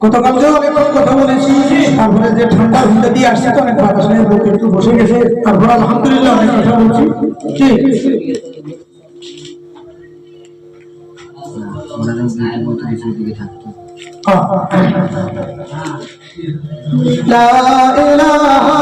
গতকালকে অনেক কথা বলেছি, তারপরে যে ঠান্ডা ঘুমটা দিয়ে আসছে তো অনেক বাতাস নিয়ে বুকে একটু বসে গেছে, তারপর আলহামদুলিল্লাহ অনেক কথা বলছি। কি লা ইলাহা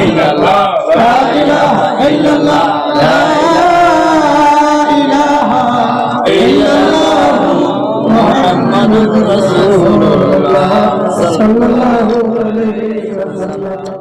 ইল্লাল্লাহ, লা ইলাহা ইল্লাল্লাহ, লা ইলাহা মুহাম্মাদুর রাসূলুল্লাহ সাল্লাল্লাহু আলাইহি ওয়াসাল্লাম।